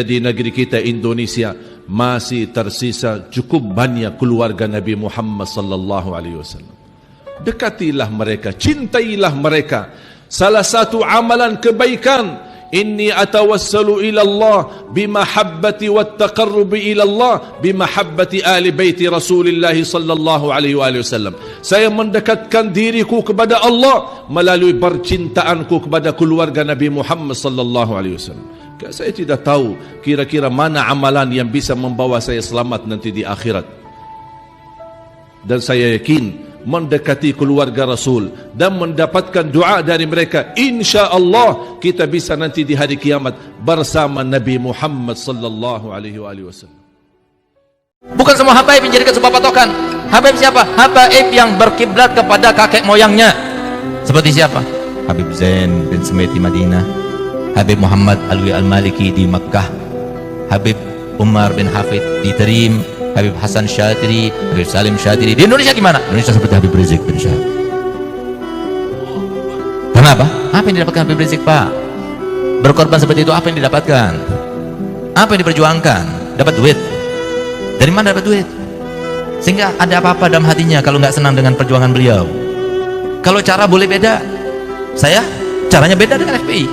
di negeri kita Indonesia masih tersisa cukup banyak keluarga Nabi Muhammad sallallahu alaihi wasallam. Dekatilah mereka, cintailah mereka. Salah satu amalan kebaikan, inni atawassalu ila Allah bimahabbati wattaqarrubi ila Allah bimahabbati ahli baiti Rasulullah sallallahu alaihi wasallam. Saya mendekatkan diriku kepada Allah melalui percintaanku kepada keluarga Nabi Muhammad sallallahu alaihi wasallam. Saya tidak tahu kira-kira mana amalan yang bisa membawa saya selamat nanti di akhirat. Dan saya yakin mendekati keluarga Rasul dan mendapatkan doa dari mereka, insya Allah kita bisa nanti di hari kiamat bersama Nabi Muhammad sallallahu alaihi wasallam. Bukan semua habaib yang dijadikan sebuah patokan. Habaib siapa? Habaib yang berkiblat kepada kakek moyangnya. Seperti siapa? Habib Zain bin Sumait di Madinah, Habib Muhammad Alwi Al-Maliki di Makkah, Habib Umar bin Hafid di Tarim, Habib Hasan Syatiri, Habib Salim Syatiri. Di Indonesia gimana? Indonesia seperti Habib Rizik bin Syahab. Kenapa? Apa yang didapatkan Habib Rizik, Pak? Berkorban seperti itu, apa yang didapatkan? Apa yang diperjuangkan? Dapat duit. Dari mana dapat duit? Sehingga ada apa-apa dalam hatinya kalau nggak senang dengan perjuangan beliau. Kalau cara boleh beda, saya caranya beda dengan FPI.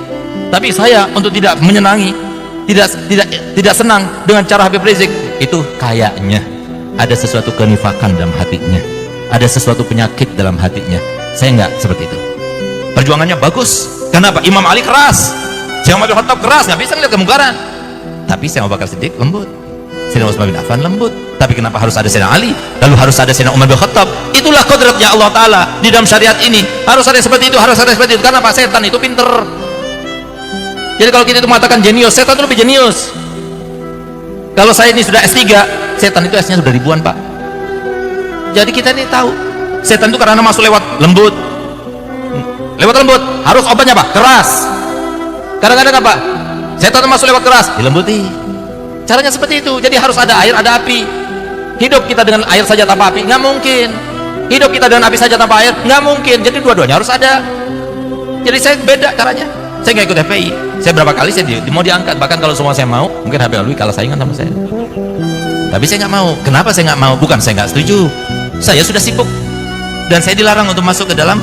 Tapi saya untuk tidak menyenangi, tidak senang dengan cara Habib Rizik, itu kayaknya ada sesuatu kenifakan dalam hatinya, ada sesuatu penyakit dalam hatinya. Saya enggak seperti itu. Perjuangannya bagus. Kenapa? Imam Ali keras, Syekh Umar bin Khattab keras, nggak bisa ngeliat kemungkaran. Tapi Syekh Abu Bakar Siddiq lembut, Sayyidina Utsman bin Affan lembut. Tapi kenapa harus ada Sayyidina Ali, lalu harus ada Sayyidina Umar bin Khattab? Itulah kodratnya Allah Ta'ala di dalam syariat ini. Harus ada seperti itu, harus ada seperti itu. Karena Pak, setan itu pinter. Jadi kalau kita itu mengatakan jenius, setan itu lebih jenius. Kalau saya ini sudah S3, setan itu S-nya sudah ribuan, Pak. Jadi kita ini tahu setan itu karena masuk lewat lembut. Lewat lembut, harus obatnya apa? Keras. Kadang-kadang apa? Setan itu masuk lewat keras, dilembuti. Caranya seperti itu. Jadi harus ada air, ada api. Hidup kita dengan air saja tanpa api nggak mungkin. Hidup kita dengan api saja tanpa air nggak mungkin. Jadi dua-duanya harus ada. Jadi saya beda caranya. Saya nggak ikut FPI. Saya berapa kali saya mau diangkat. Bahkan kalau semua saya mau, mungkin Habib Alwi kalah saingan sama saya. Tapi saya nggak mau. Kenapa saya nggak mau? Bukan saya nggak setuju. Saya sudah sibuk dan saya dilarang untuk masuk ke dalam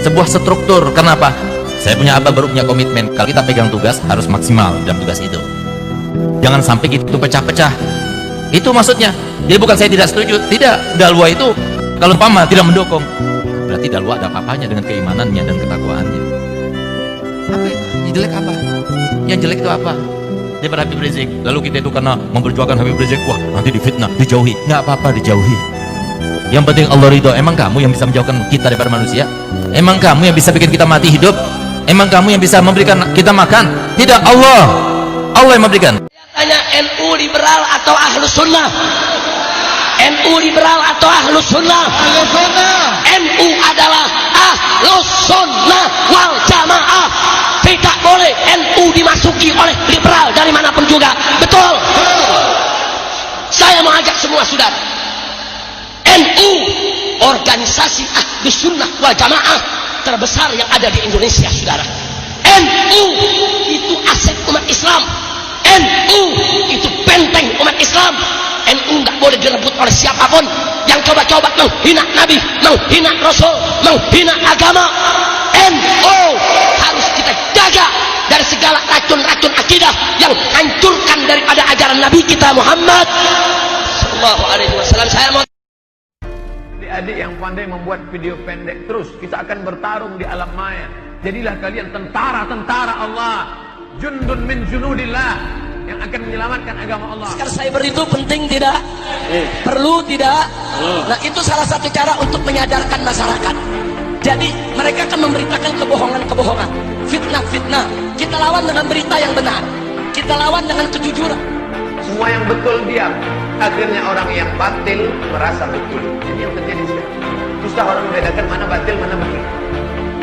sebuah struktur. Kenapa? Saya punya abah baru punya komitmen. Kalau kita pegang tugas harus maksimal dalam tugas itu. Jangan sampai gitu pecah-pecah. Itu maksudnya. Jadi bukan saya tidak setuju. Tidak. Dalwa itu kalau umpama tidak mendukung, berarti dalwa ada apa-apanya dengan keimanannya dan ketakwaannya. Apa itu? Yang jelek apa? Yang jelek itu apa? Daripada Habib Rizik. Lalu kita itu karena memperjuangkan Habib Rizik, wah nanti difitnah, dijauhi. Nggak apa-apa dijauhi. Yang penting Allah ridho. Emang kamu yang bisa menjauhkan kita daripada manusia? Emang kamu yang bisa bikin kita mati hidup? Emang kamu yang bisa memberikan kita makan? Tidak, Allah. Allah yang memberikan. Tanya NU liberal atau Ahlus Sunnah? NU liberal atau Ahlus Sunnah? NU adalah Ahlus Sunnah wal Jamaah. Tidak boleh NU dimasuki oleh liberal dari manapun juga. Betul? Saya mau ajak semua saudara, NU organisasi Ahlus Sunnah wal Jamaah terbesar yang ada di Indonesia, saudara. NU itu aset umat Islam. NU itu benteng umat Islam. NU tidak boleh direbut oleh siapapun yang coba-coba menghina Nabi, menghina Rasul, menghina agama. NU harus kita jaga dari segala racun-racun akidah yang hancurkan daripada ajaran Nabi kita Muhammad sallallahu alaihi wasallam. Saya mau adik yang pandai membuat video pendek terus, kita akan bertarung di alam maya. Jadilah kalian tentara-tentara Allah, jundun min junudillah, yang akan menyelamatkan agama Allah. Masker cyber itu penting tidak? Perlu tidak? Nah, itu salah satu cara untuk menyadarkan masyarakat. Jadi mereka akan memberitakan kebohongan-kebohongan, fitnah-fitnah. Kita lawan dengan berita yang benar. Kita lawan dengan kejujuran. Semua yang betul diam, akhirnya orang yang batil merasa betul. Ini yang terjadi sekarang. Susah orang membedakan mana batil, mana betul.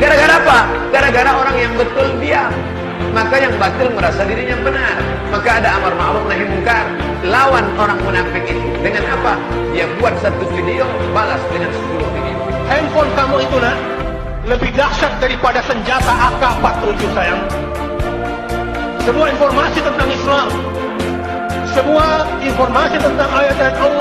Gara-gara apa? Gara-gara orang yang betul diam, maka yang batil merasa dirinya benar. Maka ada amar ma'ruf nahi munkar. Lawan orang munafik itu dengan apa? Dia buat satu video, balas dengan 10 video. Handphone kamu itu nak lebih dahsyat daripada senjata AK-47 sayang. semua informasi tentang Islam, semua informasi tentang ayat-ayat Allah